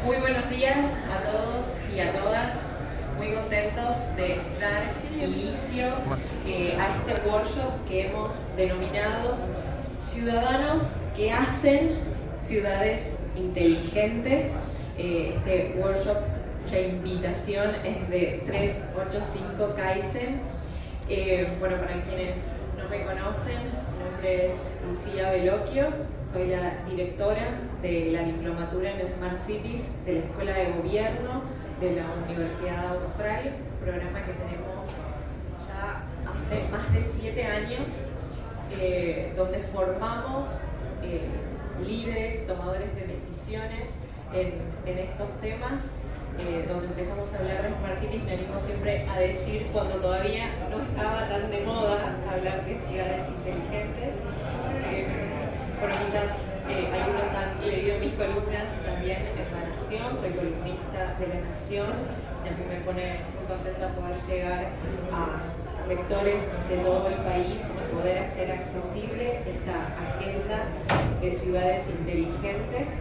Muy buenos días a todos y a todas. Muy contentos de dar inicio a este workshop que hemos denominado Ciudadanos que hacen ciudades inteligentes. Este workshop, la invitación es de 385 Kaizen. Bueno, para quienes no me conocen, mi nombre es Lucía Veloquio, soy la directora de la diplomatura en Smart Cities de la Escuela de Gobierno de la Universidad Austral, un programa que tenemos ya hace más de 7 años, donde formamos líderes, tomadores de decisiones en estos temas. Donde empezamos a hablar de Smart Cities, me animo siempre a decir, cuando todavía no estaba tan de moda hablar de ciudades inteligentes. Bueno, quizás algunos han leído mis columnas también en La Nación, soy columnista de La Nación, y a mí me pone muy contenta poder llegar a lectores de todo el país y poder hacer accesible esta agenda de ciudades inteligentes.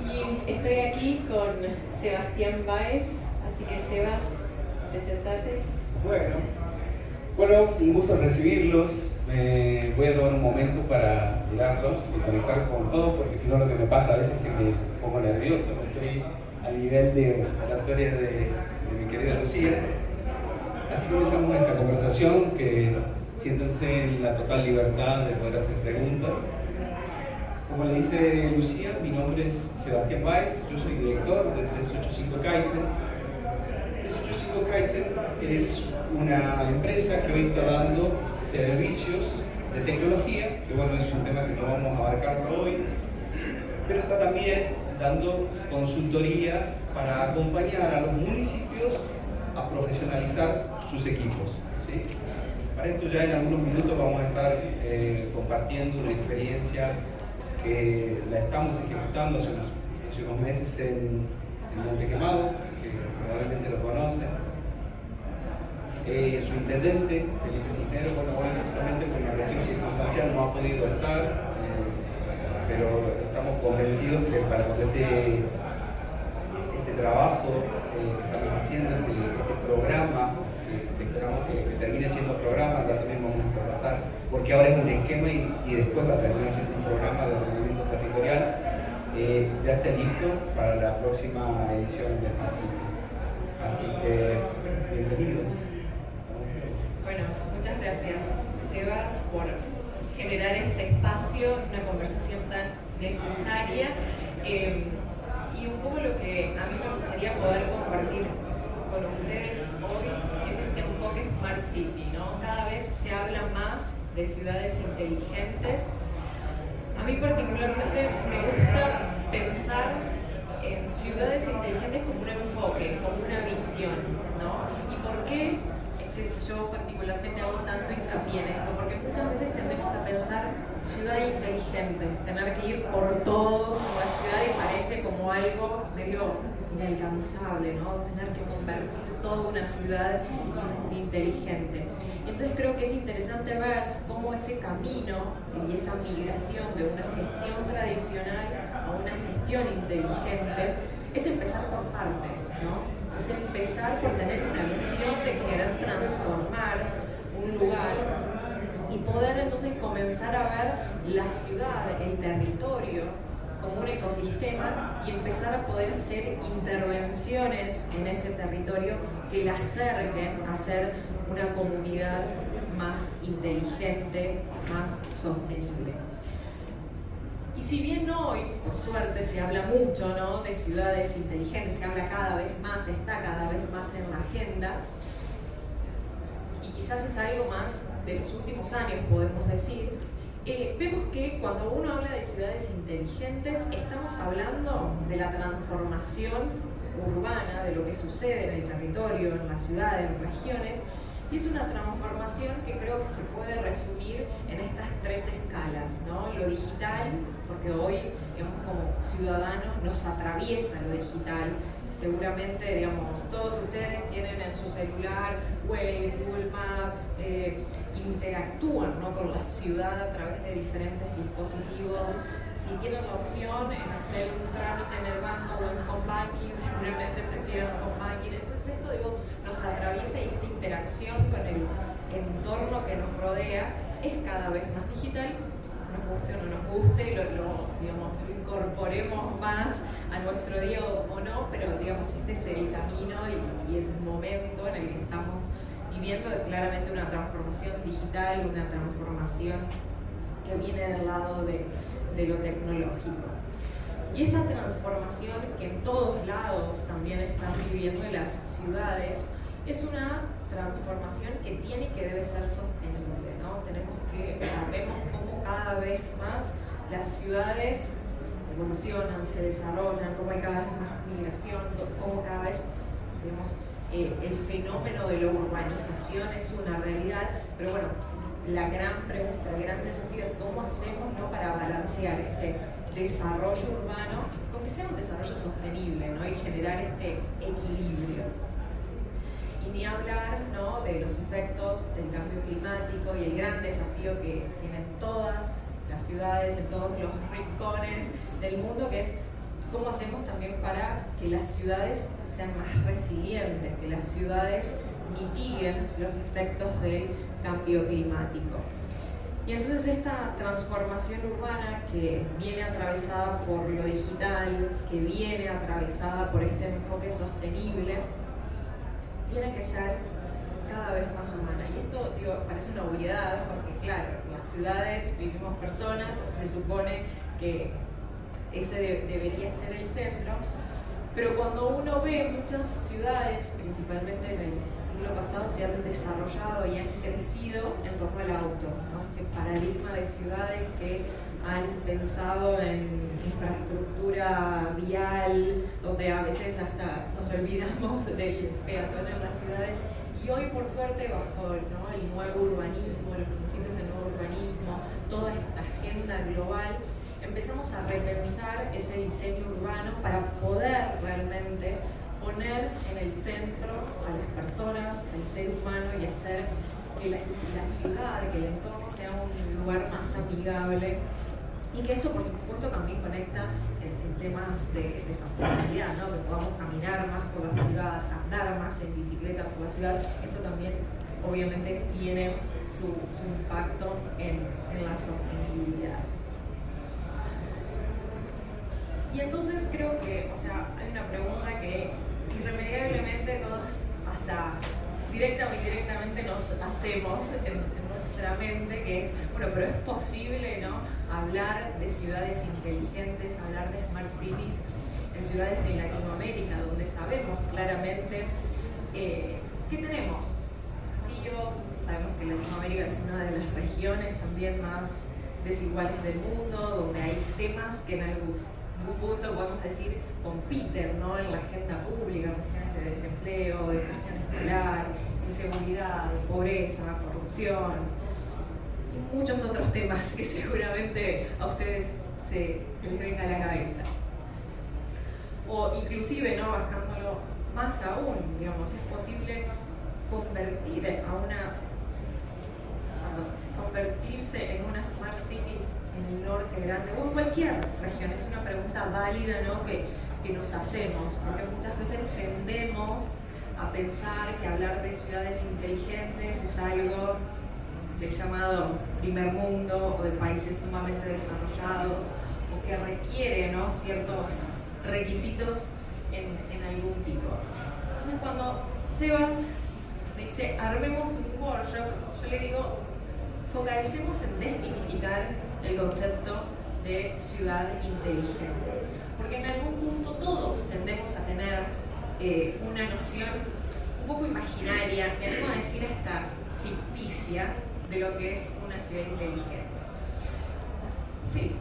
Y estoy aquí con Sebastián Báez, así que Sebas, presentate. Bueno, un gusto recibirlos. Voy a tomar un momento para mirarlos y conectar con todos, porque si no lo que me pasa a veces es que me pongo nervioso, no estoy al nivel de oratoria de mi querida Lucía. Así comenzamos esta conversación, que siéntense en la total libertad de poder hacer preguntas. Como le dice Lucía, mi nombre es Sebastián Báez, yo soy director de 385 Kaizen. 385 Kaizen es una empresa que hoy está dando servicios de tecnología, que bueno, es un tema que no vamos a abarcarlo hoy, pero está también dando consultoría para acompañar a los municipios a profesionalizar sus equipos, ¿sí? Para esto ya en algunos minutos vamos a estar compartiendo una experiencia que la estamos ejecutando hace unos meses en Monte Quemado, que probablemente lo conocen. Su intendente, Felipe Cisneros, bueno, hoy justamente por una cuestión circunstancial no ha podido estar, pero estamos convencidos que para cuando este trabajo que estamos haciendo, este programa, que esperamos que termine siendo programa, ya también vamos a conversar, porque ahora es un esquema y después va a terminar siendo un programa de ordenamiento territorial, ya está listo para la próxima edición de Smart City. Así que, bienvenidos. Bueno, muchas gracias, Sebas, por generar este espacio, una conversación tan necesaria. Y un poco lo que a mí me gustaría poder compartir con ustedes hoy es este enfoque Smart City, ¿no? Cada vez se habla más de ciudades inteligentes. A mí particularmente me gusta pensar en ciudades inteligentes como un enfoque, como una visión, ¿no? ¿Y por qué yo particularmente hago tanto hincapié en esto? Porque muchas veces tendemos a pensar ciudad inteligente, tener que ir por todo la ciudad y parece como algo medio inalcanzable, ¿no? Tener que convertir toda una ciudad inteligente. Y entonces creo que es interesante ver cómo ese camino y esa migración de una gestión tradicional a una gestión inteligente es empezar por partes, ¿no? Es empezar por tener una visión de querer transformar un lugar y poder entonces comenzar a ver la ciudad, el territorio, como un ecosistema y empezar a poder hacer intervenciones en ese territorio que la acerquen a ser una comunidad más inteligente, más sostenible. Y si bien hoy, por suerte, se habla mucho, ¿no?, de ciudades inteligentes, se habla cada vez más, está cada vez más en la agenda, y quizás es algo más de los últimos años, podemos decir, vemos que cuando uno habla de ciudades inteligentes, estamos hablando de la transformación urbana, de lo que sucede en el territorio, en la ciudad, en regiones, y es una transformación que creo que se puede resumir en estas 3 escalas, ¿no? Lo digital, porque hoy, digamos, como ciudadanos nos atraviesa lo digital, seguramente, digamos, todos ustedes tienen en su celular Waze, Google Maps, interactúan, ¿no?, con la ciudad a través de diferentes dispositivos. Si tienen la opción en hacer un trámite en el banco o en home banking, seguramente prefieren home banking. Entonces esto, digo, nos atraviesa, y esta interacción con el entorno que nos rodea es cada vez más digital, nos guste o no nos guste, digamos, lo incorporemos más a nuestro día o no, pero digamos, este es el camino y el momento en el que estamos viviendo, claramente una transformación digital, una transformación que viene del lado de lo tecnológico. Y esta transformación que en todos lados también están viviendo en las ciudades es una transformación que tiene y que debe ser sostenible, ¿no? Vemos cómo cada vez más las ciudades evolucionan, se desarrollan, cómo hay cada vez más migración, cómo cada vez, digamos, el fenómeno de la urbanización es una realidad, pero bueno, la gran pregunta, el gran desafío es cómo hacemos, ¿no?, para balancear este desarrollo urbano con que sea un desarrollo sostenible, ¿no?, y generar este equilibrio. Y ni hablar, ¿no?, de los efectos del cambio climático y el gran desafío que tienen todas las ciudades, en todos los rincones del mundo, que es cómo hacemos también para que las ciudades sean más resilientes, que las ciudades mitiguen los efectos del cambio climático. Y entonces esta transformación urbana que viene atravesada por lo digital, que viene atravesada por este enfoque sostenible, tiene que ser cada vez más humana. Y esto, digo, parece una obviedad, porque claro, en las ciudades vivimos personas, se supone que ese debería ser el centro, pero cuando uno ve muchas ciudades, principalmente en el siglo pasado, se han desarrollado y han crecido en torno al auto, ¿no? Este paradigma de ciudades que han pensado en infraestructura vial, donde a veces hasta nos olvidamos del peatón en las ciudades. Y hoy, por suerte, bajo, ¿no?, el nuevo urbanismo, los principios del nuevo urbanismo, toda esta agenda global, empezamos a repensar ese diseño urbano para poder realmente poner en el centro a las personas, al ser humano, y hacer que la ciudad, que el entorno sea un lugar más amigable, y que esto, por supuesto, también conecta en temas de sostenibilidad, ¿no?, que podamos caminar más por la ciudad, andar más en bicicleta por la ciudad. Esto también obviamente tiene su impacto en la sostenibilidad. Y entonces creo que, o sea, hay una pregunta que irremediablemente todos, hasta directa o indirectamente, nos hacemos en nuestra mente, que es, bueno, pero es posible, ¿no?, hablar de ciudades inteligentes, hablar de smart cities en ciudades de Latinoamérica, donde sabemos claramente que tenemos desafíos. Sabemos que Latinoamérica es una de las regiones también más desiguales del mundo, donde hay temas que en algún punto, podemos decir, compiten, ¿no?, en la agenda pública, cuestiones de desempleo, deserción escolar, inseguridad, pobreza, corrupción y muchos otros temas que seguramente a ustedes se les venga a la cabeza. O inclusive, ¿no?, bajándolo más aún, digamos, es posible convertirse en una smart cities en el norte grande o en cualquier región. Es una pregunta válida, ¿no?, que nos hacemos, porque muchas veces tendemos a pensar que hablar de ciudades inteligentes es algo del llamado primer mundo o de países sumamente desarrollados, o que requiere, ¿no?, ciertos requisitos en algún tipo. Entonces, cuando Sebas me dice armemos un workshop, yo le digo focalicemos en desmitificar el concepto de ciudad inteligente, porque en algún punto todos tendemos a tener una noción un poco imaginaria, me animo a decir hasta ficticia, de lo que es una ciudad inteligente. Sí.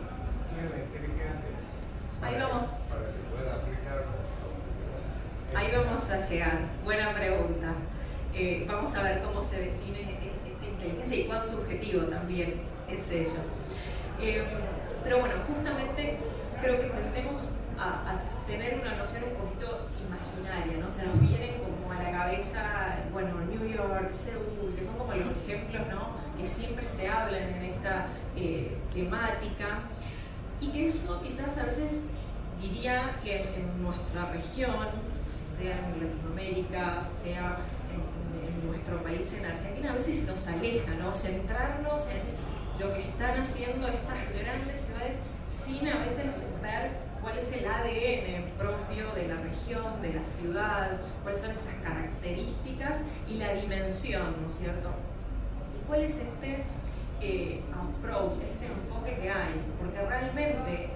Ahí vamos a llegar. Buena pregunta. Vamos a ver cómo se define esta inteligencia y cuán subjetivo también es ello. Pero bueno, justamente creo que tendemos a tener una noción un poquito imaginaria, ¿no? Se nos vienen como a la cabeza, bueno, New York, Seúl, que son como los ejemplos, ¿no? Que siempre se hablan en esta temática, y que eso quizás a veces diría que en nuestra región, sea en Latinoamérica, sea en nuestro país, en Argentina, a veces nos aleja, ¿no? Centrarnos en lo que están haciendo estas grandes ciudades sin a veces ver cuál es el ADN propio de la región, de la ciudad, cuáles son esas características y la dimensión, ¿no es cierto? ¿Y cuál es este approach, este enfoque que hay? Porque realmente,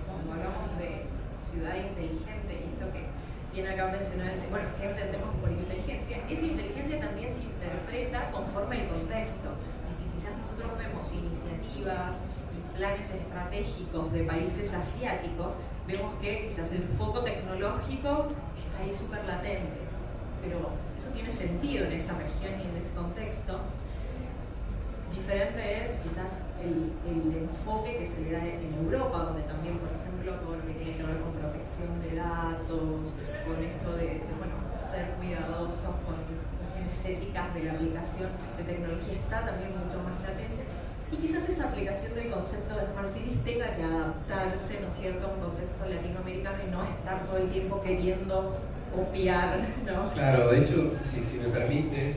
cuando hablamos de ciudad inteligente, y esto que viene acá a mencionar, bueno, ¿qué entendemos por inteligencia? Esa inteligencia también se interpreta conforme el contexto. Y si quizás nosotros vemos iniciativas y planes estratégicos de países asiáticos, vemos que quizás el foco tecnológico está ahí súper latente. Pero eso tiene sentido en esa región y en ese contexto. Diferente es quizás el enfoque que se le da en Europa, donde también, por ejemplo, todo lo que tiene que ver con protección de datos, con esto de bueno, ser cuidadosos con cuestiones éticas de la aplicación de tecnología, está también mucho más latente. Y quizás esa aplicación del concepto de Smart Cities tenga que adaptarse, ¿no es cierto?, a un contexto latinoamericano y no estar todo el tiempo queriendo copiar, ¿no? Claro, de hecho, si me permites,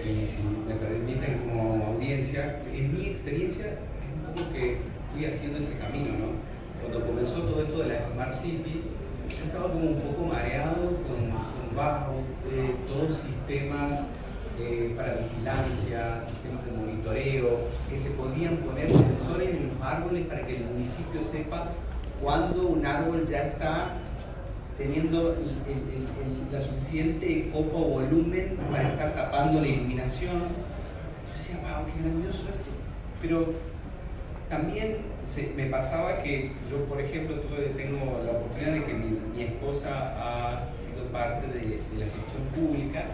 y si me permiten como audiencia, en mi experiencia es un poco que fui haciendo ese camino, ¿no? Cuando comenzó todo esto de la Smart City, yo estaba como un poco mareado con bajo, todos sistemas para vigilancia, sistemas de monitoreo, que se podían poner sensores en los árboles para que el municipio sepa cuándo un árbol ya está teniendo la suficiente copa o volumen para estar tapando la iluminación. Yo decía, wow, qué grandioso esto. Pero también me pasaba que yo, por ejemplo, tengo la oportunidad de que mi esposa ha sido parte de la gestión pública,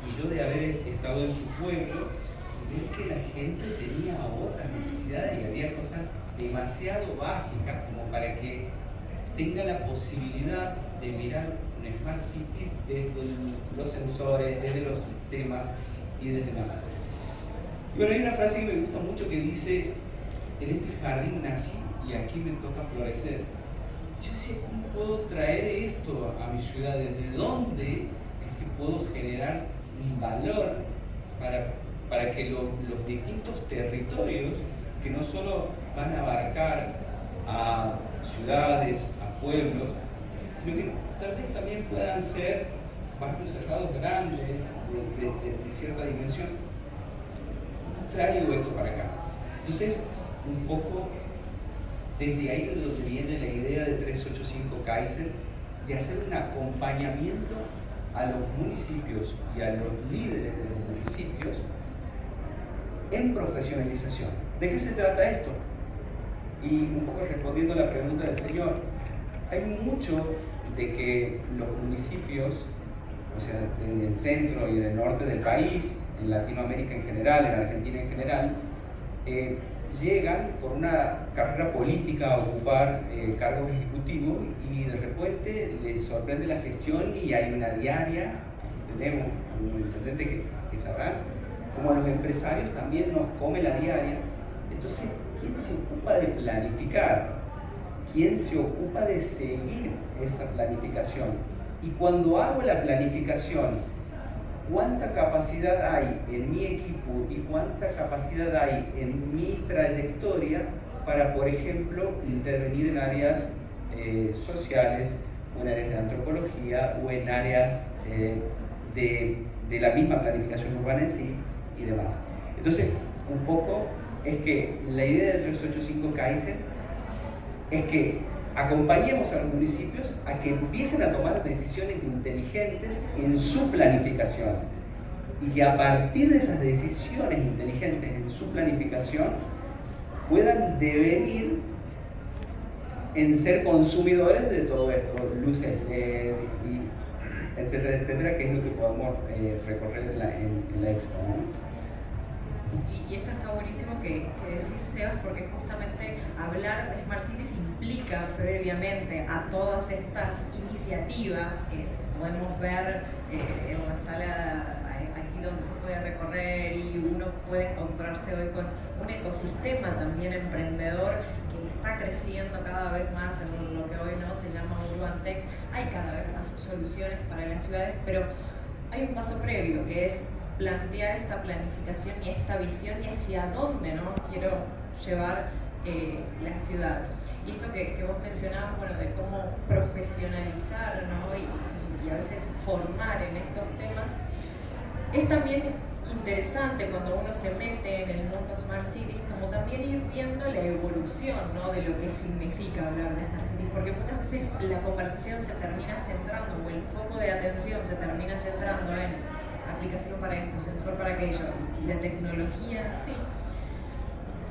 y yo de haber estado en su pueblo, ver que la gente tenía otras necesidades y había cosas demasiado básicas como para que tenga la posibilidad de mirar un Smart City desde los sensores, desde los sistemas y desde más. Y bueno, hay una frase que me gusta mucho que dice: en este jardín nací y aquí me toca florecer. Yo decía, ¿cómo puedo traer esto a mi ciudad? ¿Desde dónde es que puedo generar un valor para que los distintos territorios, que no solo van a abarcar a ciudades, a pueblos, sino que tal vez también puedan ser barrios cerrados grandes, de cierta dimensión? Traigo esto para acá. Entonces, un poco desde ahí de donde viene la idea de 385 Kaizen, de hacer un acompañamiento a los municipios y a los líderes de los municipios en profesionalización. ¿De qué se trata esto? Y un poco respondiendo a la pregunta del señor, hay mucho de que los municipios, o sea, en el centro y en el norte del país, en Latinoamérica en general, en Argentina en general, llegan por una carrera política a ocupar cargos ejecutivos, y de repente les sorprende la gestión y hay una diaria. Aquí tenemos a un intendente que sabrán, como a los empresarios también nos come la diaria. Entonces, ¿quién se ocupa de planificar? ¿Quién se ocupa de seguir esa planificación? Y cuando hago la planificación, ¿cuánta capacidad hay en mi equipo y cuánta capacidad hay en mi trayectoria para, por ejemplo, intervenir en áreas sociales, o en áreas de antropología, o en áreas de la misma planificación urbana en sí y demás? Entonces, un poco es que la idea de 385 Kaizen es que acompañemos a los municipios a que empiecen a tomar decisiones inteligentes en su planificación, y que a partir de esas decisiones inteligentes en su planificación puedan devenir en ser consumidores de todo esto, luces LED, etcétera, etcétera, que es lo que podemos recorrer en la expo, ¿no? y esto está buenísimo que decís, Sebas, porque justamente hablar de Smart Cities implica previamente a todas estas iniciativas que podemos ver en la sala aquí donde se puede recorrer, y uno puede encontrarse hoy con un ecosistema también emprendedor que está creciendo cada vez más en lo que hoy no se llama Urban Tech. Hay cada vez más soluciones para las ciudades, pero hay un paso previo que es plantear esta planificación y esta visión y hacia dónde, ¿no?, quiero llevar la ciudad. Y esto que vos mencionabas, bueno, de cómo profesionalizar, ¿no?, y a veces formar en estos temas, es también interesante cuando uno se mete en el mundo Smart Cities, como también ir viendo la evolución, ¿no?, de lo que significa hablar de Smart Cities, porque muchas veces la conversación se termina centrando, o el foco de atención se termina centrando en aplicación para esto, sensor para aquello, y la tecnología en sí.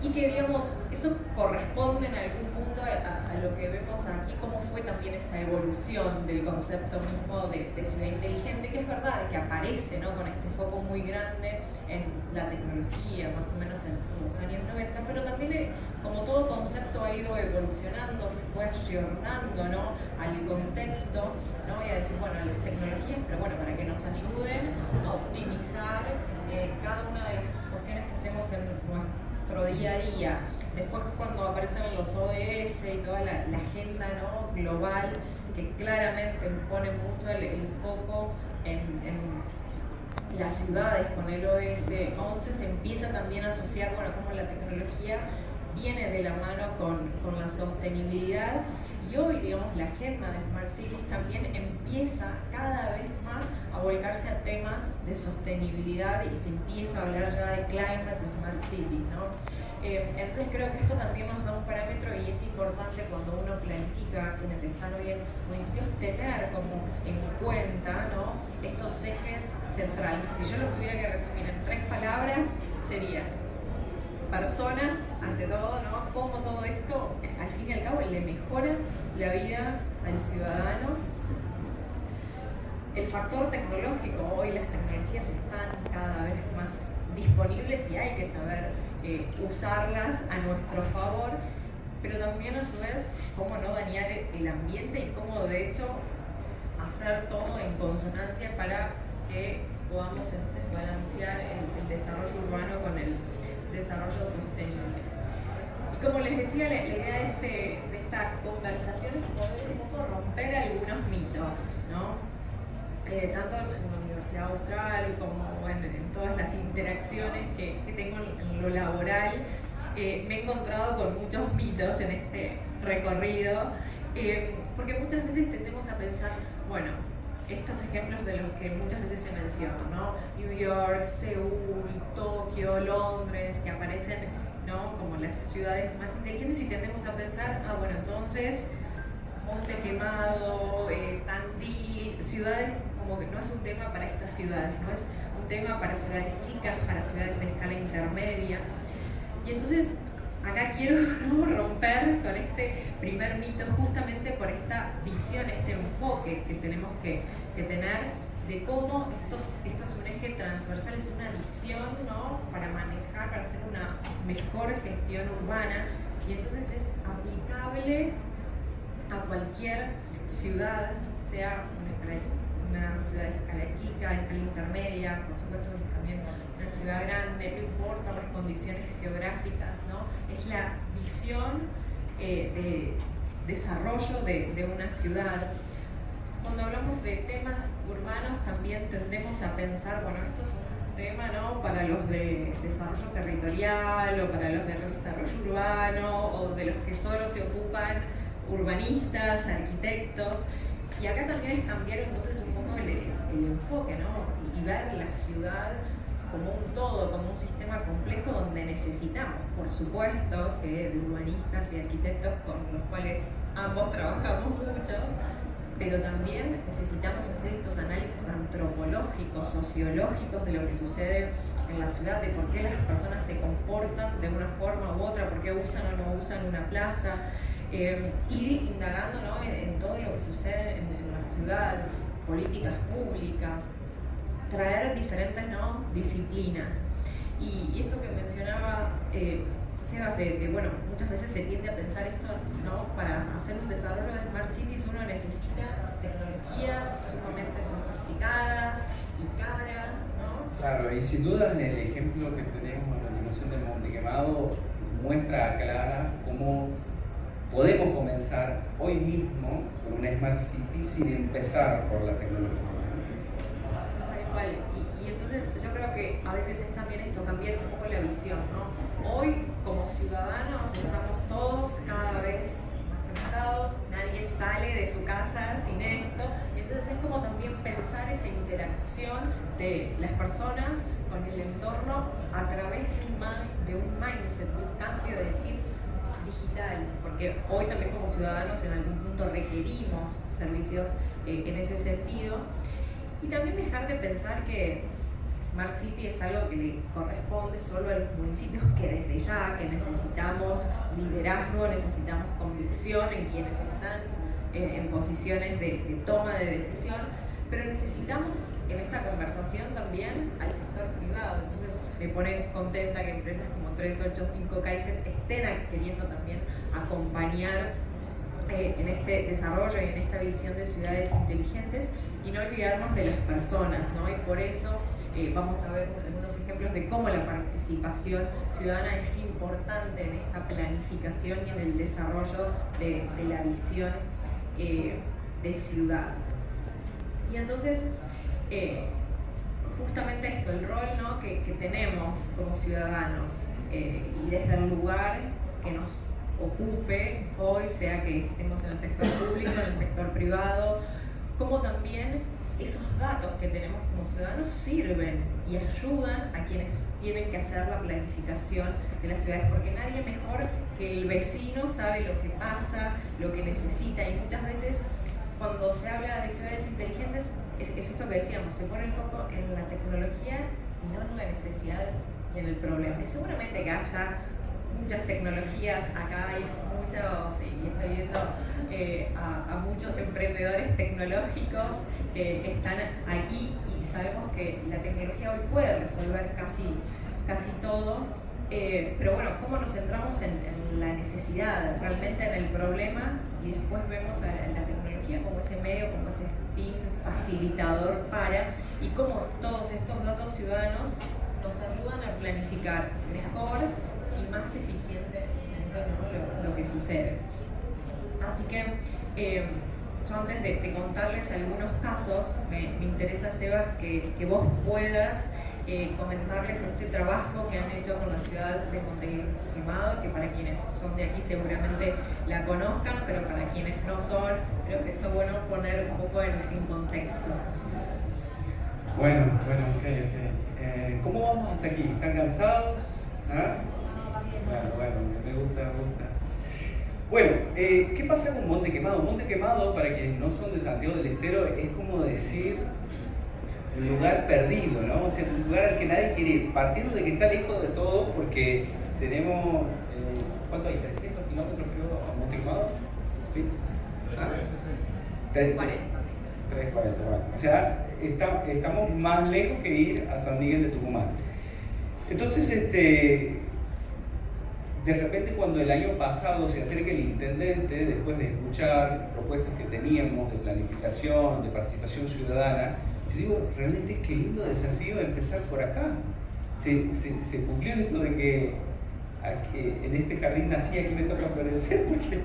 Y que, digamos, eso corresponde en algún punto a lo que vemos aquí, cómo fue también esa evolución del concepto mismo de ciudad inteligente, que es verdad que aparece, ¿no?, con este foco muy grande en la tecnología, más o menos en los años 90, pero también como todo concepto ha ido evolucionando, se fue ayornando, ¿no?, al contexto, no voy a decir, bueno, a las tecnologías, pero bueno, para que nos ayuden a optimizar cada una de las cuestiones que hacemos en nuestro día a día. Después, cuando aparecen los ODS y toda la agenda, ¿no?, global, que claramente pone mucho el foco en las ciudades con el ODS 11, se empieza también a asociar, bueno, como la tecnología viene de la mano con la sostenibilidad, y hoy, digamos, la agenda de Smart Cities también empieza cada vez más a volcarse a temas de sostenibilidad y se empieza a hablar ya de Climate Smart City, ¿no? Entonces creo que esto también nos da un parámetro, y es importante cuando uno planifica, quienes están hoy en municipios, tener como en cuenta, ¿no?, estos ejes centrales. Si yo los tuviera que resumir en 3 palabras, sería personas, ante todo, ¿no?, cómo todo esto, al fin y al cabo, le mejora la vida al ciudadano. El factor tecnológico, hoy las tecnologías están cada vez más disponibles y hay que saber usarlas a nuestro favor, pero también a su vez cómo no dañar el ambiente y cómo de hecho hacer todo en consonancia para que podamos entonces balancear el desarrollo urbano con el desarrollo sostenible. Y como les decía, la idea de esta conversación es poder un poco romper algunos mitos, ¿no? Tanto en la Universidad Austral como en todas las interacciones que tengo en lo laboral, me he encontrado con muchos mitos en este recorrido, porque muchas veces tendemos a pensar, bueno, estos ejemplos de los que muchas veces se mencionan, ¿no?, New York, Seúl, Tokio, Londres, que aparecen, ¿no?, como las ciudades más inteligentes, y tendemos a pensar, bueno, entonces Monte Quemado, Tandil, ciudades como que no es un tema para estas ciudades, no es un tema para ciudades chicas, para ciudades de escala intermedia. Y entonces acá quiero, ¿no?, romper con este primer mito, justamente por esta visión, este enfoque que tenemos que tener de cómo esto es un eje transversal, es una visión, ¿no?, para manejar, para hacer una mejor gestión urbana, y entonces es aplicable a cualquier ciudad, sea una ciudad de escala chica, de escala intermedia, por supuesto también una ciudad grande, no importa las condiciones geográficas, ¿no? Es la visión de desarrollo de una ciudad. Cuando hablamos de temas urbanos también tendemos a pensar, bueno, esto es un tema, ¿no?, para los de desarrollo territorial o para los de desarrollo urbano o de los que solo se ocupan urbanistas, arquitectos. Y acá también es cambiar entonces un poco el enfoque, ¿no?, y ver la ciudad como un todo, como un sistema complejo donde necesitamos, por supuesto, que de urbanistas y arquitectos con los cuales ambos trabajamos mucho, pero también necesitamos hacer estos análisis antropológicos, sociológicos de lo que sucede en la ciudad, de por qué las personas se comportan de una forma u otra, por qué usan o no usan una plaza, ir indagando, ¿no?, en todo lo que sucede en la ciudad, políticas públicas, traer diferentes, ¿no?, disciplinas. Y esto que mencionaba Sebas, bueno, muchas veces se tiende a pensar esto, ¿no? Para hacer un desarrollo de Smart Cities uno necesita tecnologías sumamente sofisticadas y caras, ¿no? Claro, y sin duda el ejemplo que tenemos en la animación del Monte Quemado muestra a claras cómo podemos comenzar hoy mismo con una Smart City sin empezar por la tecnología. Tal cual. Y entonces yo creo que a veces es también esto, cambiar un poco la visión, ¿no? Hoy, como ciudadanos, estamos todos cada vez más conectados, nadie sale de su casa sin esto, entonces es como también pensar esa interacción de las personas con el entorno a través de un mindset, de un cambio de chip digital, porque hoy también como ciudadanos en algún punto requerimos servicios en ese sentido, y también dejar de pensar que Smart City es algo que le corresponde solo a los municipios, que desde ya que necesitamos liderazgo, necesitamos convicción en quienes están en posiciones de toma de decisión, pero necesitamos en esta conversación también al sector privado. Entonces me pone contenta que empresas como 385 Kaizen estén queriendo también acompañar en este desarrollo y en esta visión de ciudades inteligentes, y no olvidarnos de las personas, ¿no? Y por eso vamos a ver algunos ejemplos de cómo la participación ciudadana es importante en esta planificación y en el desarrollo de la visión de ciudad. Y entonces, justamente esto, el rol, ¿no? que tenemos como ciudadanos y desde el lugar que nos ocupe hoy, sea que estemos en el sector público, en el sector privado, como también esos datos que tenemos como ciudadanos sirven y ayudan a quienes tienen que hacer la planificación de las ciudades, porque nadie mejor que el vecino sabe lo que pasa, lo que necesita, y muchas veces cuando se habla de ciudades inteligentes es esto que decíamos, se pone el foco en la tecnología y no en la necesidad y en el problema. Y seguramente que haya muchas tecnologías, acá hay muchos, y estoy viendo a muchos emprendedores tecnológicos que están aquí, y sabemos que la tecnología hoy puede resolver casi todo, pero bueno, cómo nos centramos en la necesidad, realmente en el problema, y después vemos a la tecnología como ese medio, como ese fin facilitador para, y cómo todos estos datos ciudadanos nos ayudan a planificar mejor y más eficientemente, ¿no? lo que sucede. Así que yo antes de contarles algunos casos, me interesa, Sebas, que vos puedas comentarles este trabajo que han hecho con la ciudad de Monte Quemado, que para quienes son de aquí seguramente la conozcan, pero para quienes no son, creo que está bueno poner un poco en contexto. Bueno, ok. ¿Cómo vamos hasta aquí? ¿Están cansados? ¿Ah? Bueno, me gusta. Bueno, ¿qué pasa con Monte Quemado? Monte Quemado, para quienes no son de Santiago del Estero, es como decir un lugar perdido, ¿no? O sea, un lugar al que nadie quiere ir, partiendo de que está lejos de todo, porque tenemos, ¿cuánto hay? 300 kilómetros creo a Monte Quemado, ¿sí? 340, bueno. O sea, estamos más lejos que ir a San Miguel de Tucumán. Entonces, de repente, cuando el año pasado se acerca el intendente, después de escuchar propuestas que teníamos de planificación, de participación ciudadana, yo digo, realmente qué lindo desafío empezar por acá. Se cumplió esto de que en este jardín nací, aquí me toca florecer, porque...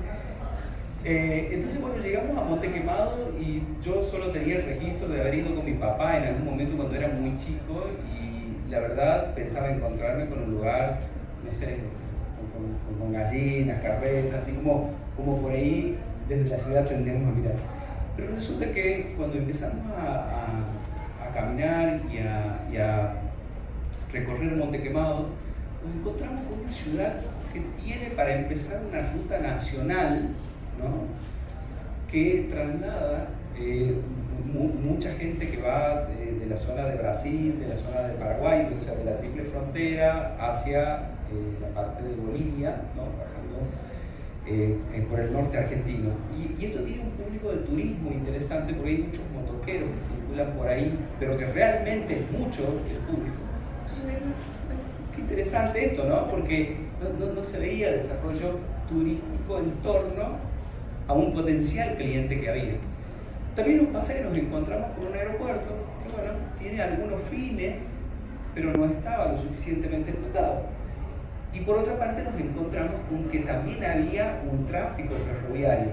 entonces, bueno, llegamos a Monte Quemado y yo solo tenía el registro de haber ido con mi papá en algún momento cuando era muy chico, y la verdad pensaba encontrarme con un lugar, no sé, con gallinas, carretas, así como por ahí desde la ciudad tendemos a mirar. Pero resulta que cuando empezamos a caminar y a recorrer Monte Quemado, nos encontramos con una ciudad que tiene para empezar una ruta nacional, ¿no? Que traslada mucha gente que va de la zona de Brasil, de la zona de Paraguay, o sea, de la triple frontera hacia la parte de Bolivia, ¿no? Pasando por el norte argentino. Y esto tiene un público de turismo interesante, porque hay muchos motoqueros que circulan por ahí, pero que realmente es mucho el público. Entonces, interesante esto, ¿no? Porque no se veía desarrollo turístico en torno a un potencial cliente que había. También nos pasa que nos encontramos con un aeropuerto que, bueno, tiene algunos fines, pero no estaba lo suficientemente explotado. Y por otra parte nos encontramos con que también había un tráfico ferroviario.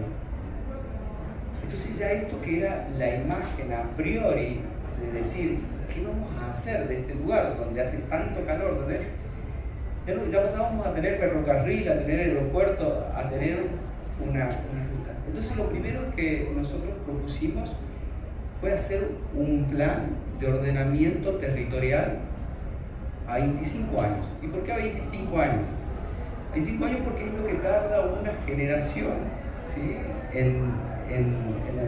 Entonces ya esto que era la imagen a priori de decir, ¿qué vamos a hacer de este lugar donde hace tanto calor? Ya pasábamos a tener ferrocarril, a tener aeropuerto, a tener una ruta. Entonces lo primero que nosotros propusimos fue hacer un plan de ordenamiento territorial a 25 años. ¿Y por qué a 25 años? 25 años porque es lo que tarda una generación, ¿sí?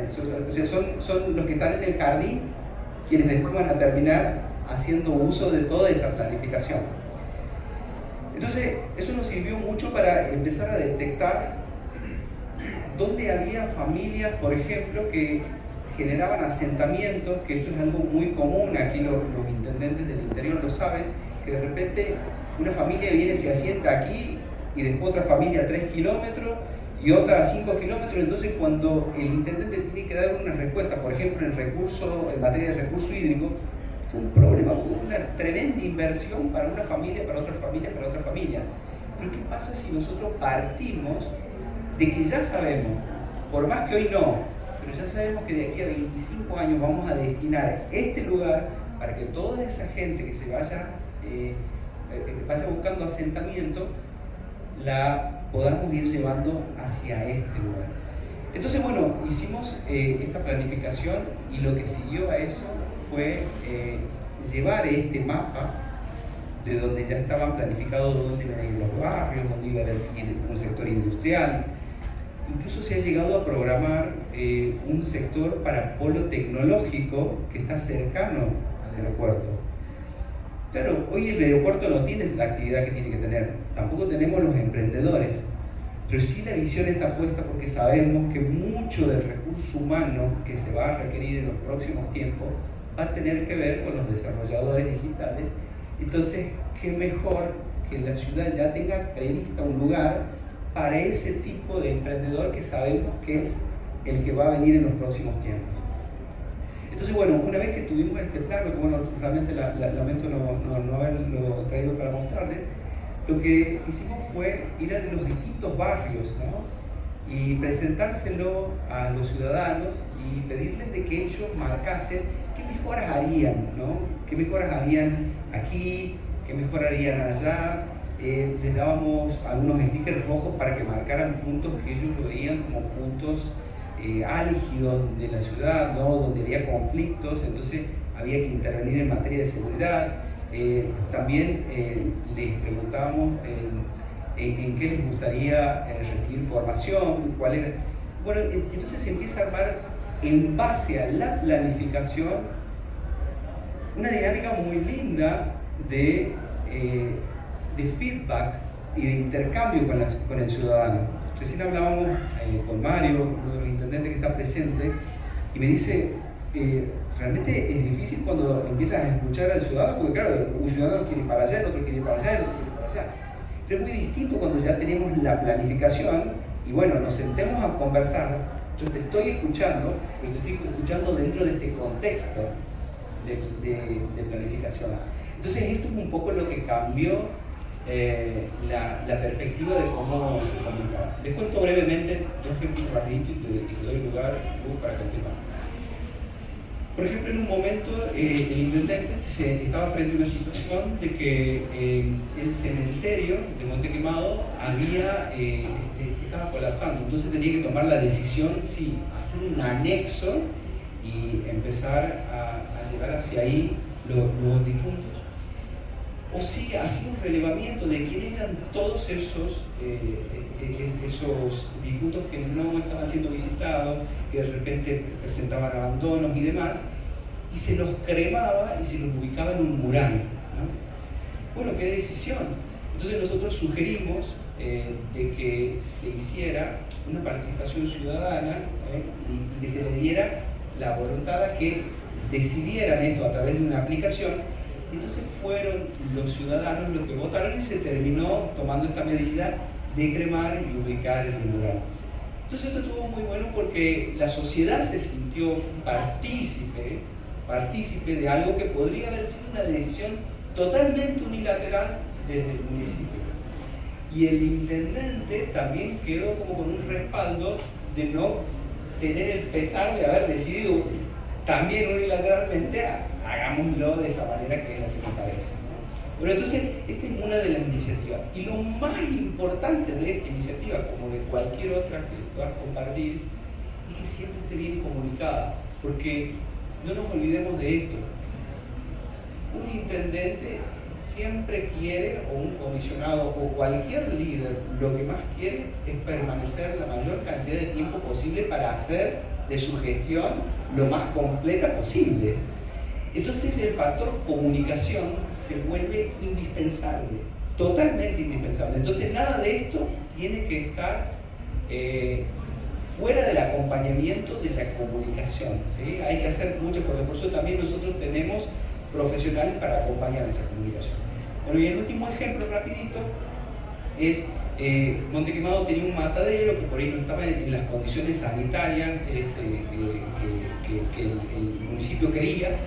O sea, son los que están en el jardín quienes después van a terminar haciendo uso de toda esa planificación. Entonces, eso nos sirvió mucho para empezar a detectar dónde había familias, por ejemplo, que generaban asentamientos, que esto es algo muy común, aquí los intendentes del interior lo saben, que de repente una familia viene, se asienta aquí y después otra familia a 3 kilómetros y otra a 5 kilómetros. Entonces cuando el intendente tiene que dar una respuesta, por ejemplo en materia de recurso hídrico, es un problema, una tremenda inversión para una familia, para otra familia, para otra familia. Pero ¿qué pasa si nosotros partimos de que ya sabemos, por más que hoy no, pero ya sabemos que de aquí a 25 años vamos a destinar este lugar para que toda esa gente que se vaya buscando asentamiento, la podamos ir llevando hacia este lugar? Entonces, bueno, hicimos esta planificación y lo que siguió a eso fue llevar este mapa de donde ya estaban planificados dónde iban a ir los barrios, dónde iba a ir un sector industrial. Incluso se ha llegado a programar un sector para polo tecnológico que está cercano al aeropuerto. Claro, hoy el aeropuerto no tiene la actividad que tiene que tener, tampoco tenemos los emprendedores, pero sí la visión está puesta porque sabemos que mucho del recurso humano que se va a requerir en los próximos tiempos va a tener que ver con los desarrolladores digitales. Entonces, qué mejor que la ciudad ya tenga prevista un lugar para ese tipo de emprendedor que sabemos que es el que va a venir en los próximos tiempos. Entonces, bueno, una vez que tuvimos este plano, que bueno, realmente lamento no haberlo traído para mostrarles, lo que hicimos fue ir a los distintos barrios, ¿no? Y presentárselo a los ciudadanos y pedirles de que ellos marcasen qué mejoras harían, ¿no? Qué mejoras harían aquí, qué mejoras harían allá. Les dábamos algunos stickers rojos para que marcaran puntos que ellos lo veían como puntos álgidos de la ciudad, ¿no? Donde había conflictos, entonces había que intervenir en materia de seguridad. También les preguntábamos en qué les gustaría recibir formación, cuál era. Bueno, entonces se empieza a armar en base a la planificación una dinámica muy linda de feedback y de intercambio con el ciudadano. Recién hablábamos con Mario, uno de los intendentes que está presente, y me dice, realmente es difícil cuando empiezas a escuchar al ciudadano, porque claro, un ciudadano quiere ir para allá, el otro quiere ir para allá, el otro quiere ir para allá. Pero es muy distinto cuando ya tenemos la planificación y bueno, nos sentemos a conversar. Yo te estoy escuchando, pero te estoy escuchando dentro de este contexto de planificación. Entonces esto es un poco lo que cambió la perspectiva de cómo se comunica. Les cuento brevemente dos ejemplos rapiditos y te doy lugar para continuar. Por ejemplo, en un momento el intendente estaba frente a una situación de que el cementerio de Montequemado estaba colapsando, entonces tenía que tomar la decisión si hacer un anexo y empezar a llevar hacia ahí los difuntos, o si hacía un relevamiento de quiénes eran todos esos difuntos que no estaban siendo visitados, que de repente presentaban abandonos y demás, y se los cremaba y se los ubicaba en un mural, ¿no? Bueno, ¿qué decisión? Entonces nosotros sugerimos de que se hiciera una participación ciudadana y que se le diera la voluntad a que decidieran esto a través de una aplicación Entonces fueron los ciudadanos los que votaron y se terminó tomando esta medida de cremar y ubicar en el mural. Entonces esto estuvo muy bueno porque la sociedad se sintió partícipe de algo que podría haber sido una decisión totalmente unilateral desde el municipio. Y el intendente también quedó como con un respaldo de no tener el pesar de haber decidido también unilateralmente hagámoslo de esta manera, que es la que me parece, ¿no? Bueno, entonces esta es una de las iniciativas, y lo más importante de esta iniciativa, como de cualquier otra que puedas compartir, es que siempre esté bien comunicada, porque no nos olvidemos de esto: un intendente siempre quiere, o un comisionado, o cualquier líder, lo que más quiere es permanecer la mayor cantidad de tiempo posible para hacer de su gestión lo más completa posible. Entonces el factor comunicación se vuelve indispensable, totalmente indispensable. Entonces nada de esto tiene que estar fuera del acompañamiento de la comunicación, ¿sí? Hay que hacer mucho esfuerzo. Por eso también nosotros tenemos profesionales para acompañar esa comunicación. Bueno, y el último ejemplo rapidito es Montequemado tenía un matadero que por ahí no estaba en las condiciones sanitarias que el municipio quería.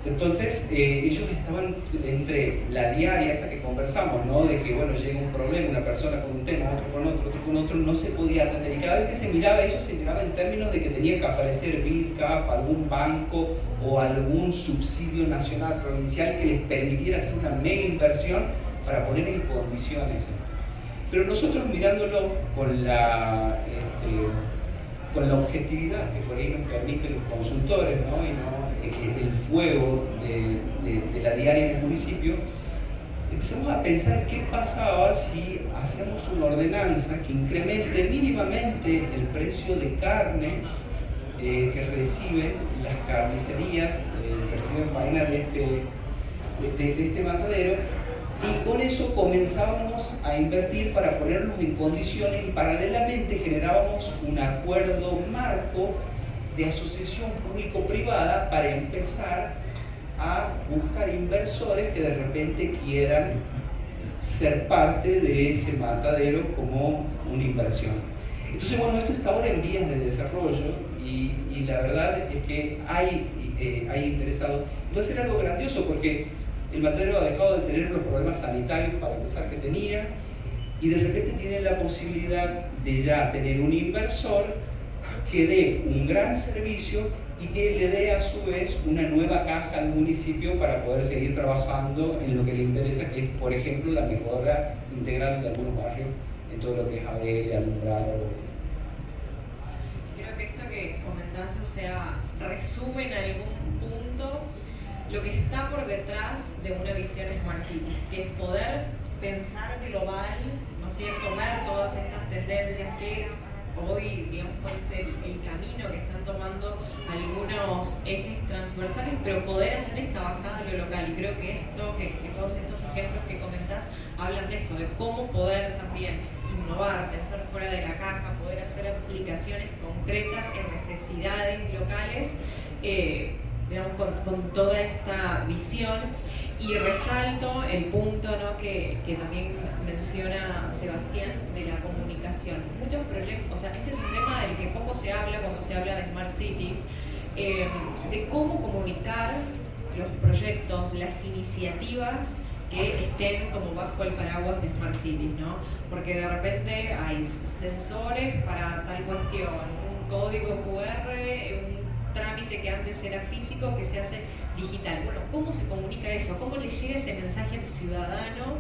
Entonces ellos estaban entre la diaria esta que conversamos, ¿no? De que bueno, llega un problema, una persona con un tema, otro con otro, otro con otro, no se podía atender, y cada vez que se miraba eso se miraba en términos de que tenía que aparecer BIDCAF, algún banco o algún subsidio nacional, provincial que les permitiera hacer una mega inversión para poner en condiciones esto. Pero nosotros mirándolo con la objetividad que por ahí nos permiten los consultores, ¿no? Y no el fuego de la diaria en el municipio, empezamos a pensar qué pasaba si hacíamos una ordenanza que incremente mínimamente el precio de carne que reciben las carnicerías, que reciben faena de este matadero, y con eso comenzábamos a invertir para ponernos en condiciones, y paralelamente generábamos un acuerdo marco de asociación público-privada para empezar a buscar inversores que de repente quieran ser parte de ese matadero como una inversión. Entonces, bueno, esto está ahora en vías de desarrollo y la verdad es que hay interesados. Y va a ser algo grandioso porque el matadero ha dejado de tener los problemas sanitarios, para empezar, que tenía, y de repente tiene la posibilidad de ya tener un inversor que dé un gran servicio y que le dé a su vez una nueva caja al municipio para poder seguir trabajando en lo que le interesa, que es, por ejemplo, la mejora integral de algunos barrios en todo lo que es ABL, alumbrado. Creo que esto que comentás, o sea, resume en algún punto lo que está por detrás de una visión Smart Cities, que es poder pensar global, ¿no es cierto? Ver todas estas tendencias que hoy, digamos, puede ser el camino que están tomando algunos ejes transversales, pero poder hacer esta bajada a lo local. Y creo que todos estos ejemplos que comentás hablan de esto, de cómo poder también innovar, pensar fuera de la caja, poder hacer aplicaciones concretas en necesidades locales, digamos, con toda esta visión. Y resalto el punto, ¿no?, que también menciona Sebastián, de la comunicación. Muchos proyectos, o sea, este es un tema del que poco se habla cuando se habla de Smart Cities, de cómo comunicar los proyectos, las iniciativas que estén como bajo el paraguas de Smart Cities, ¿no? Porque de repente hay sensores para tal cuestión, un código QR, un trámite que antes era físico que se hace digital. Bueno, ¿cómo se comunica eso? ¿Cómo le llega ese mensaje al ciudadano?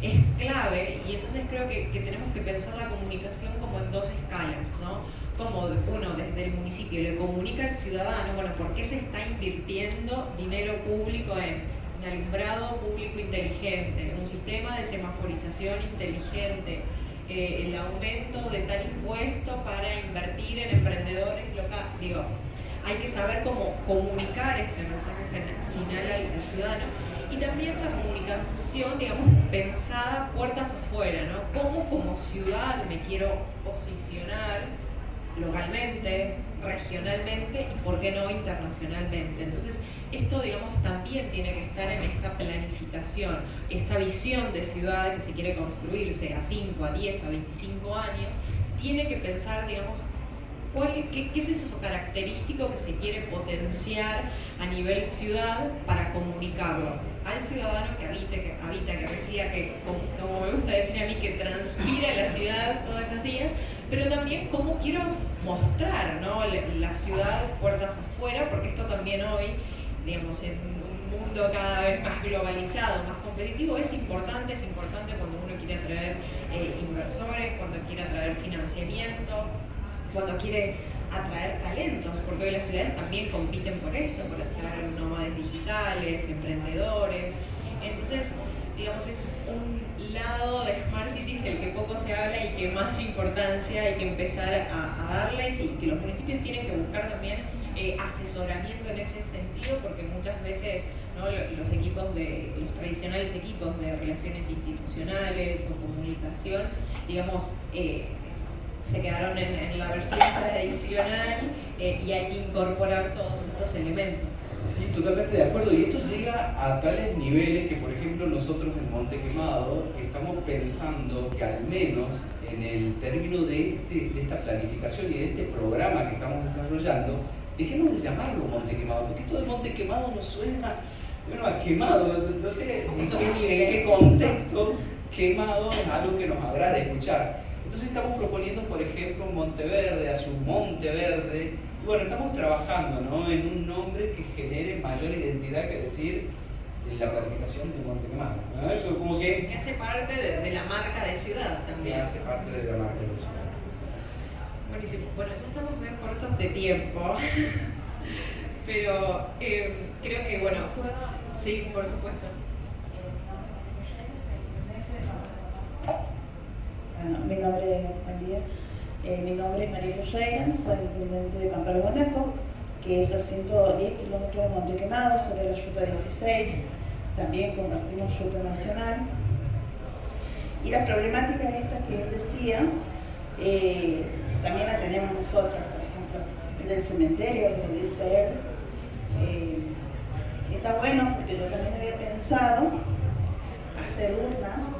Es clave, y entonces creo que tenemos que pensar la comunicación como en dos escalas, ¿no? Como uno desde el municipio le comunica al ciudadano, bueno, ¿por qué se está invirtiendo dinero público en un alumbrado público inteligente, en un sistema de semaforización inteligente, el aumento de tal impuesto para invertir en emprendedores locales? Digo, hay que saber cómo comunicar este mensaje final al ciudadano, y también la comunicación, digamos, pensada puertas afuera, ¿no? Cómo como ciudad me quiero posicionar localmente, regionalmente y, por qué no, internacionalmente. Entonces, esto, digamos, también tiene que estar en esta planificación, esta visión de ciudad que se quiere construirse a 5, a 10, a 25 años, tiene que pensar, digamos, ¿qué es eso característico que se quiere potenciar a nivel ciudad para comunicarlo al ciudadano que habita, que resida, que, como me gusta decir a mí, que transpira la ciudad todos los días, pero también cómo quiero mostrar, ¿no?, la ciudad puertas afuera, porque esto también hoy, digamos, en un mundo cada vez más globalizado, más competitivo, es importante cuando uno quiere atraer inversores, cuando quiere atraer financiamiento, cuando quiere atraer talentos, porque hoy las ciudades también compiten por esto, por atraer nómades digitales, emprendedores. Entonces, digamos, es un lado de Smart Cities del que poco se habla y que más importancia hay que empezar a darles, y que los municipios tienen que buscar también asesoramiento en ese sentido, porque muchas veces, ¿no?, los tradicionales equipos de relaciones institucionales o comunicación, digamos, se quedaron en la versión tradicional, y hay que incorporar todos estos elementos. Sí, totalmente de acuerdo. Y esto llega a tales niveles que, por ejemplo, nosotros en Monte Quemado estamos pensando que, al menos en el término de esta planificación y de este programa que estamos desarrollando, dejemos de llamarlo Monte Quemado, porque esto de Monte Quemado nos suena, bueno, a quemado. No sé en qué contexto quemado es algo que nos agrada escuchar. Entonces estamos proponiendo, por ejemplo, Monteverde, Azul-Monteverde, y bueno, estamos trabajando, ¿no?, en un nombre que genere mayor identidad que decir la planificación de Monte Quemado, ¿no? Como que hace parte de la marca de ciudad también. Que hace parte de la marca de ciudad. Buenísimo. Bueno, ya estamos bien cortos de tiempo, pero creo que, bueno, sí, por supuesto. Bueno, mi nombre es María Ferreira, soy intendente de Pampalo Monaco, que es a 110 kilómetros de Monte Quemado, sobre la ruta 16, también compartimos ruta nacional. Y la problemática esta que él decía, también la tenemos nosotros, por ejemplo, del cementerio, lo que dice él. Está bueno, porque yo también había pensado hacer urnas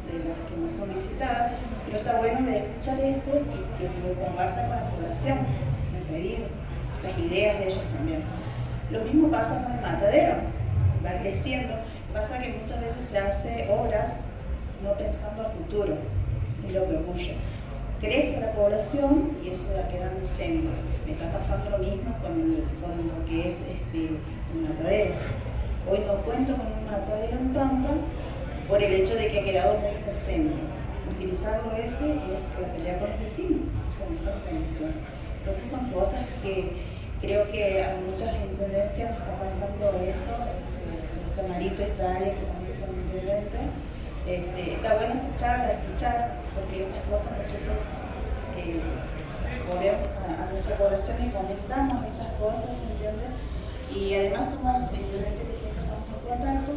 de las que no son visitadas, pero está bueno de escuchar esto y que lo compartan con la población, el pedido, las ideas de ellos también. Lo mismo pasa con el matadero, va creciendo, pasa que muchas veces se hace obras no pensando a futuro, es lo que ocurre. Crece la población y eso la queda en el centro. Me está pasando lo mismo con lo que es el matadero. Hoy no cuento con un matadero en Pampa por el hecho de que ha quedado muy en el centro. Utilizarlo ese es la pelea con el vecino, son nuestras condiciones. Entonces son cosas que creo que a muchas intendencias nos está pasando eso. Nuestro Marito Italia, que también son intendentes. Está bueno escuchar, porque estas cosas nosotros volvemos a nuestra población y comentamos estas cosas, ¿entiendes? Y además somos intendentes que siempre estamos en contacto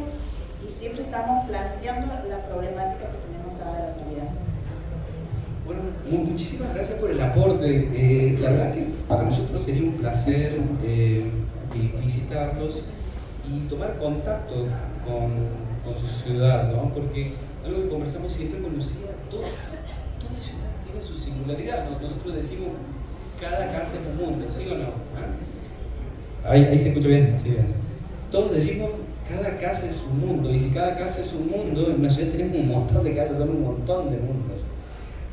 y siempre estamos planteando la problemática que tenemos en cada localidad. Bueno, muchísimas gracias por el aporte. La verdad que para nosotros sería un placer visitarlos y tomar contacto con su ciudad, ¿no? Porque algo que conversamos siempre con Lucía, toda ciudad tiene su singularidad, ¿no? Nosotros decimos, cada casa es un mundo, ¿sí o no? ¿Ah? Ahí se escucha bien, sí, bien. Todos decimos, cada casa es un mundo, y si cada casa es un mundo, en una ciudad tenemos un montón de casas, son un montón de mundos.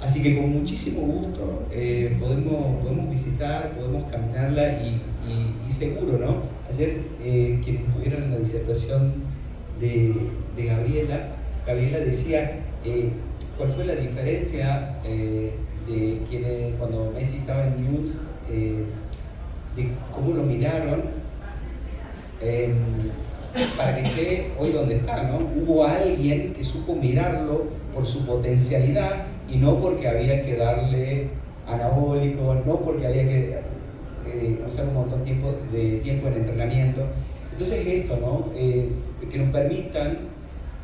Así que con muchísimo gusto podemos visitar, podemos caminarla y seguro, ¿no? Ayer quienes estuvieron en la disertación de Gabriela decía cuál fue la diferencia de quienes, cuando Messi estaba en News, de cómo lo miraron para que esté hoy donde está, ¿no? Hubo alguien que supo mirarlo por su potencialidad y no porque había que darle anabólicos, no porque había que usar un montón de tiempo en entrenamiento. Entonces esto, ¿no? Que nos permitan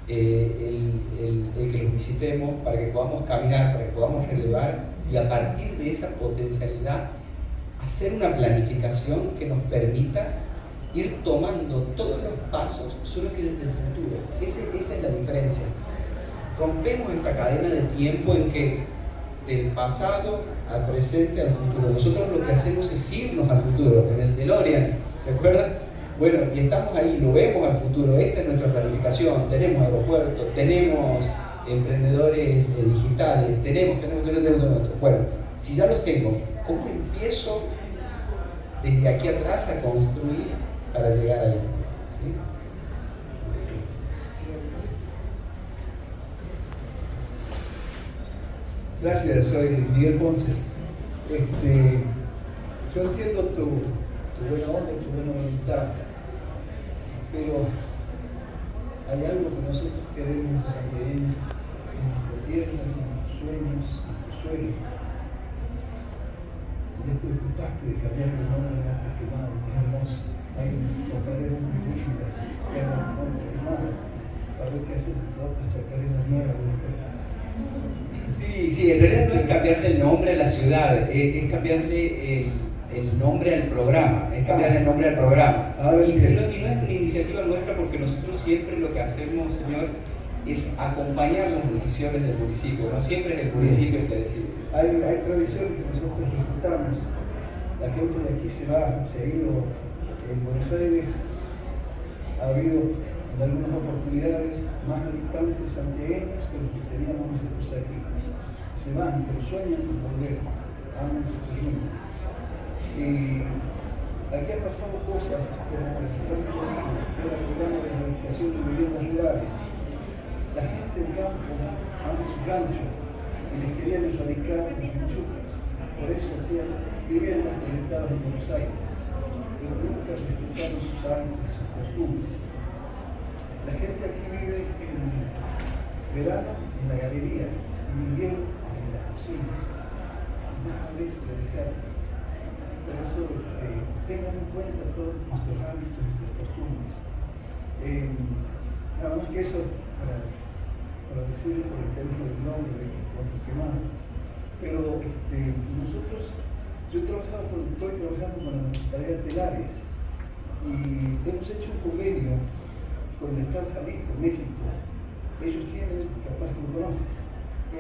el que los visitemos, para que podamos caminar, para que podamos relevar y a partir de esa potencialidad hacer una planificación que nos permita ir tomando todos los pasos, solo que desde el futuro. Esa es la diferencia. Rompemos esta cadena de tiempo en que del pasado al presente al futuro. Nosotros lo que hacemos es irnos al futuro, en el DeLorean, ¿se acuerdan? Bueno, y estamos ahí, lo vemos al futuro, esta es nuestra planificación, tenemos aeropuertos, tenemos emprendedores digitales, tenemos nosotros. Bueno, si ya los tengo, ¿cómo empiezo desde aquí atrás a construir para llegar ahí? ¿Sí? Gracias, soy Miguel Ponce. Yo entiendo tu buena onda y tu buena voluntad, pero hay algo que nosotros queremos los santiagueños, en nuestra tierra, en nuestros sueños, nuestro sueño. Ya preocupaste de cambiar el nombre de Monte Quemado, es hermoso. Hay chacareras muy lindas que hablan de Monte Quemado. A ver qué haces con otras chacareras nuevas después. Sí, en realidad no es cambiarle el nombre a la ciudad, es cambiarle el nombre al programa, es cambiarle el nombre al programa. Y no es una iniciativa nuestra porque nosotros siempre lo que hacemos, señor, es acompañar las decisiones del municipio, no siempre es el municipio el que decide. Hay tradiciones que nosotros respetamos. La gente de aquí se ha ido. En Buenos Aires ha habido en algunas oportunidades más habitantes santiagueños que los que teníamos nosotros aquí. Se van, pero sueñan con volver, aman su terreno. Y aquí han pasado cosas como el Plan Colino, que era el programa de erradicación de viviendas rurales. La gente del campo ama su rancho y les querían erradicar los enchufes. Por eso hacían viviendas proyectadas en Buenos Aires, pero nunca respetaron sus hábitos, sus costumbres. La gente aquí vive en verano en la galería, en invierno en la cocina. Nada de eso le dejaron. Por eso tengan en cuenta todos nuestros hábitos, nuestras costumbres. Nada más que eso para decirle por el tema del nombre de Monte Quemado. Pero estoy trabajando con la Municipalidad de Telares y hemos hecho un convenio con el Estado de Jalisco, México. Ellos tienen, capaz que lo conoces, a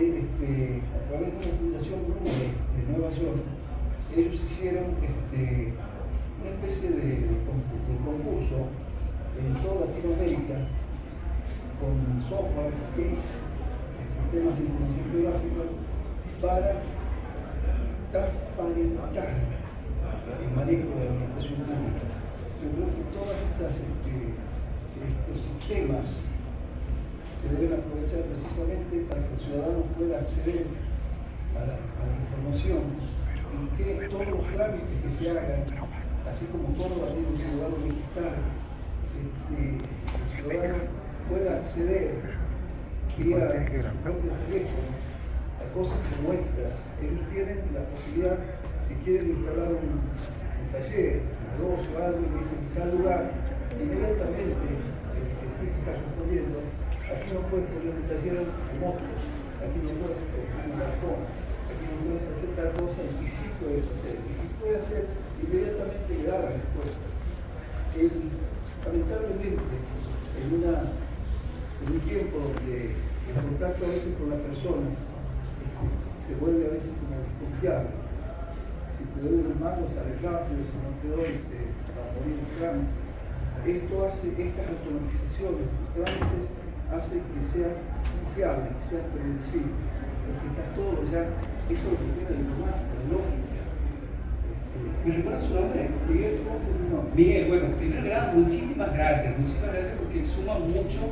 través de una fundación de Nueva York, ellos hicieron una especie de concurso en toda Latinoamérica con software, GIS, sistemas de información geográfica, para transparentar el manejo de la administración pública. Yo creo que todos estos sistemas se deben aprovechar precisamente para que el ciudadano pueda acceder a la información y que todos los trámites que se hagan, así como todo lo tiene el ciudadano mexicano, el ciudadano pueda acceder vía su propio teléfono a cosas como estas. Ellos tienen la posibilidad, si quieren instalar un taller, un negocio o algo, y le dicen en tal lugar, inmediatamente el juez está respondiendo: aquí no puedes poner un taller de motos, aquí no puedes poner un balcón, aquí no puedes hacer tal cosa, y sí puedes hacer. Y si puedes hacer, inmediatamente le da la respuesta. Lamentablemente, en un tiempo donde el contacto a veces con las personas se vuelve a veces como desconfiable. Si te doy unas manos, sale rápido; si no te doy, te va a morir el trámite. Estas automatizaciones, los trámites, hacen que sea confiable, que sea predecible, porque está todo ya, eso es lo que tiene la informática, la lógica. ¿Me recuerda su nombre? Miguel, ¿cómo se llama? Miguel, bueno, primero que nada, muchísimas gracias porque suma mucho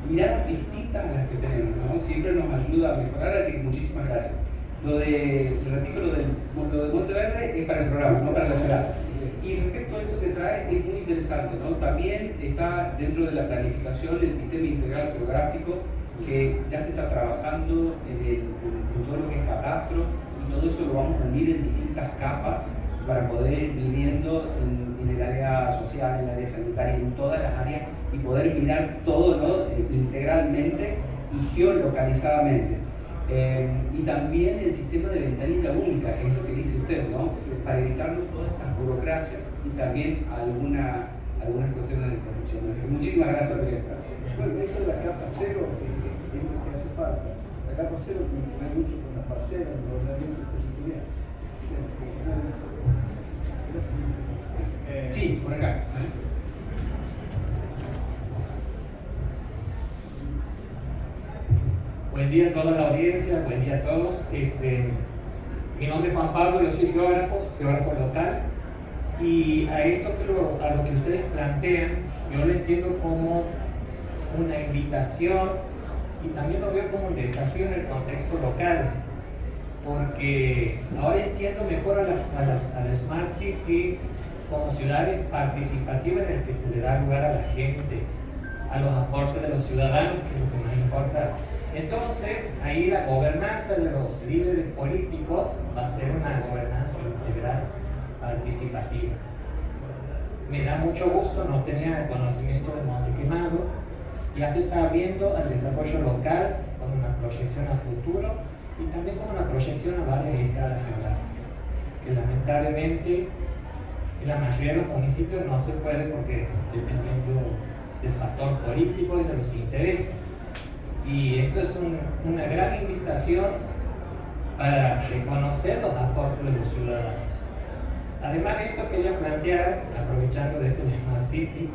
miradas distintas a las que tenemos, ¿no? Siempre nos ayuda a mejorar, así que muchísimas gracias. Repito, lo de Monteverde es para el programa, no para la ciudad. Y respecto a esto que trae, es muy interesante, ¿no? También está dentro de la planificación el sistema integral geográfico, que ya se está trabajando en todo lo que es catastro, y todo eso lo vamos a unir en distintas capas para poder ir midiendo en el área social, en el área sanitaria, en todas las áreas y poder mirar todo, ¿no? Integralmente y geolocalizadamente. Y también el sistema de ventanilla única, que es lo que dice usted, ¿no? Para evitarnos todas estas burocracias y también algunas cuestiones de corrupción. Así que muchísimas gracias por estar. Bueno, esa es la capa cero, que es lo que hace falta. La capa cero tiene que ver mucho con las parcelas, el ordenamiento territorial. Gracias. Sí, por acá. Buen día a toda la audiencia, buen día a todos. Mi nombre es Juan Pablo, yo soy geógrafo local, y a lo que ustedes plantean, yo lo entiendo como una invitación y también lo veo como un desafío en el contexto local, porque ahora entiendo mejor a la Smart City como ciudades participativas en el que se le da lugar a la gente, a los aportes de los ciudadanos, que es lo que más importa. Entonces, ahí la gobernanza de los líderes políticos va a ser una gobernanza integral, participativa. Me da mucho gusto, no tenía conocimiento de Montequemado, ya se está abriendo al desarrollo local con una proyección a futuro y también con una proyección a varias escalas geográficas, que lamentablemente en la mayoría de los municipios no se puede porque dependiendo del factor político y de los intereses. Y esto es una gran invitación para reconocer los aportes de los ciudadanos. Además de esto, quería plantear, aprovechando de esto de Smart City,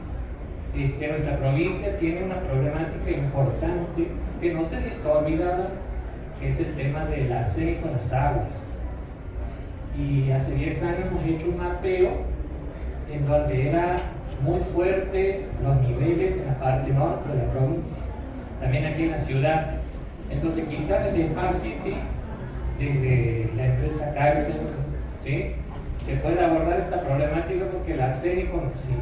que nuestra provincia tiene una problemática importante que no sé si está olvidada, que es el tema del arsénico en las aguas. Y hace 10 años hemos hecho un mapeo en donde era muy fuerte los niveles en la parte norte de la provincia, también aquí en la ciudad. Entonces quizás desde Smart City, desde la empresa Kaiser, ¿sí?, se puede abordar esta problemática, porque el arsénico, si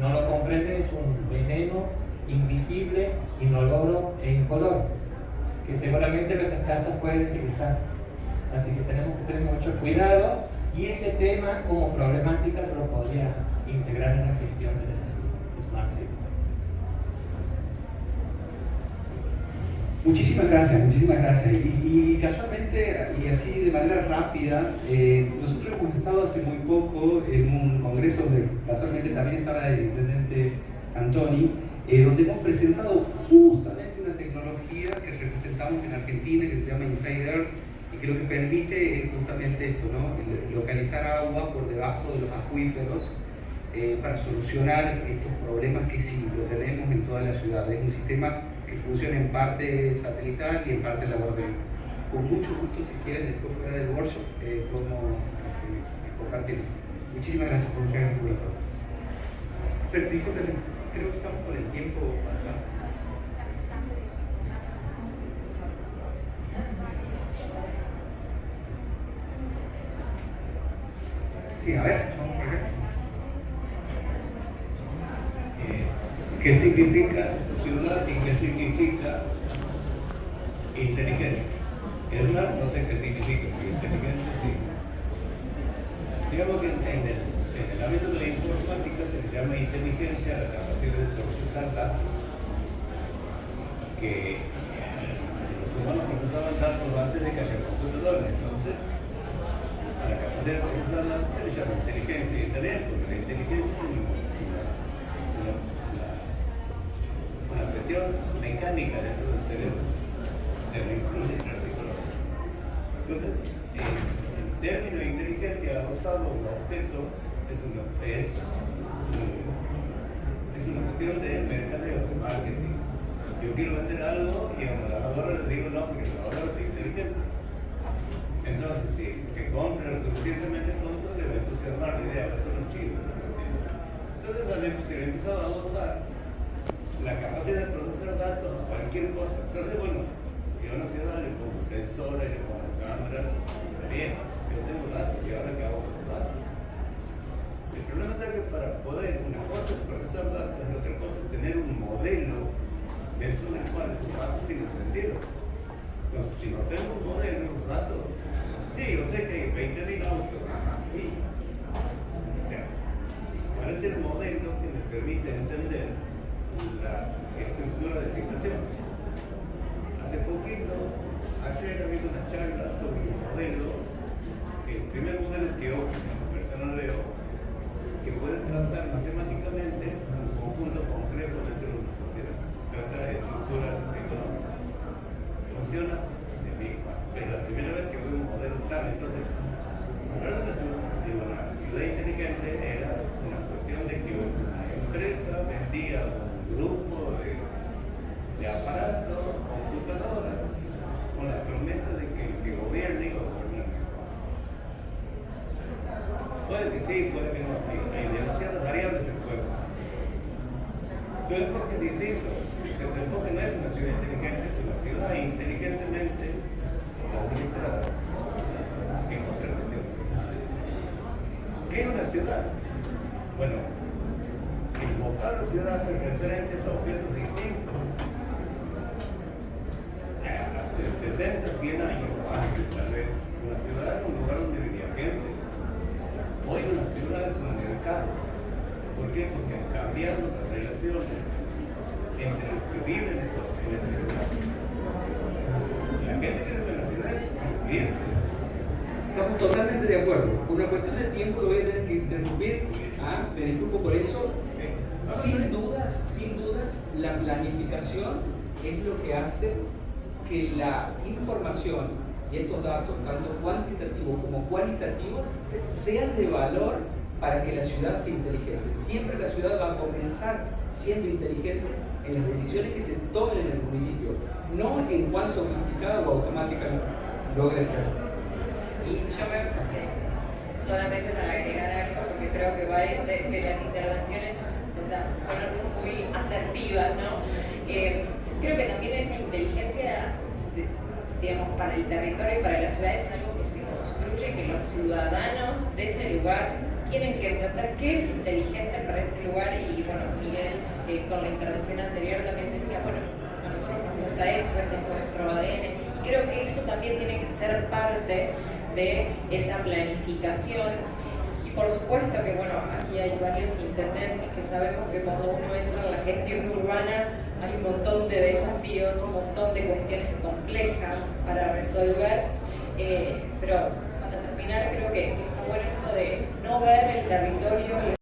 no lo comprenden, es un veneno invisible, inoloro e incoloro, que seguramente en nuestras casas puede decir que está. Así que tenemos que tener mucho cuidado, y ese tema como problemática se lo podría integrar en la gestión de las Smart City. Muchísimas gracias. Y casualmente, y así de manera rápida, nosotros hemos estado hace muy poco en un congreso donde casualmente también estaba el intendente Cantoni, donde hemos presentado justamente una tecnología que representamos en Argentina, que se llama Inside Earth, y que lo que permite es justamente esto, ¿no? Localizar agua por debajo de los acuíferos para solucionar estos problemas que sí lo tenemos en toda la ciudad. Es un sistema que funciona en parte satelital y en parte laboral. Con mucho gusto, si quieren, después fuera del workshop, podemos compartirlo. Muchísimas gracias por ser gracias por todo. Pero discúlpenme, creo que estamos con el tiempo pasado. Sí, a ver, vamos por acá. ¿Qué significa ciudad y qué significa inteligente? Edward no sé qué significa, pero inteligente sí. Digamos que en el ámbito de la informática se le llama inteligencia a la capacidad de procesar datos. Que los humanos procesaban datos antes de que haya computadores, entonces a la capacidad de procesar datos se le llama inteligencia, y está bien, porque la inteligencia es una cuestión mecánica dentro del cerebro, se lo incluye en el psicológico. Entonces, el término inteligente adosado a un objeto es una cuestión de mercadeo, de marketing. Yo quiero vender algo y a una lavadora le digo no, porque la lavadora es inteligente. Entonces, si el que compra lo suficientemente tonto, le va a entusiasmar la idea, va a ser un chiste. Entonces, se le ha empezado a adosar la capacidad de procesar datos a cualquier cosa. Entonces, bueno, si a una ciudad le pongo sensores, le pongo cámaras, está bien, yo tengo datos, y ahora qué hago con los datos. El problema es que para poder, una cosa es procesar datos y otra cosa es tener un modelo dentro del cual esos datos tienen sentido. Entonces, si no tengo un modelo, los datos, sí, yo sé que hay 20.000 autos, ajá, y sobre un modelo, el primer modelo que yo como persona veo, que puede tratar matemáticamente un conjunto complejo dentro de una sociedad. Trata de estructuras económicas. Funciona de mí. Es la primera vez que veo un modelo tal. Entonces, hablar de una ciudad inteligente era una cuestión de que una empresa vendía un grupo de aparatos, computadoras, con la promesa de que el que gobierne iba a gobernar mejor. Puede que sí, puede que no, hay demasiadas variables en juego. Pero el enfoque es distinto. El enfoque no es una ciudad inteligente, es una ciudad inteligentemente administrada. ¿Qué es otra cuestión? ¿Qué es una ciudad? Bueno, el vocablo ciudad hace referencias a objetos distintos. Hace 70, 100 años o antes, tal vez, una ciudad era un lugar donde vivía gente. Hoy una ciudad es un mercado. ¿Por qué? Porque han cambiado las relaciones entre los que viven en esa ciudad. La gente que vive en la ciudad es su cliente. Estamos totalmente de acuerdo. Por una cuestión de tiempo lo voy a tener que interrumpir. Me disculpo por eso. Sin dudas, la planificación es lo que hace que la información y estos datos, tanto cuantitativos como cualitativos, sean de valor para que la ciudad sea inteligente. Siempre la ciudad va a comenzar siendo inteligente en las decisiones que se tomen en el municipio, no en cuán sofisticada o automática logre ser. Y yo solamente para agregar algo, porque creo que varias de las intervenciones, o sea, fueron muy asertivas, ¿no? Creo que también esa inteligencia, digamos, para el territorio y para la ciudad es algo que se construye, que los ciudadanos de ese lugar tienen que entender qué es inteligente para ese lugar. Y bueno, Miguel con la intervención anterior también decía, bueno, a nosotros nos gusta esto, este es nuestro ADN, y creo que eso también tiene que ser parte de esa planificación. Y por supuesto que, bueno, aquí hay varios intendentes que sabemos que cuando uno entra en la gestión urbana hay un montón de desafíos, un montón de cuestiones complejas para resolver, pero para terminar creo que está bueno esto de no ver el territorio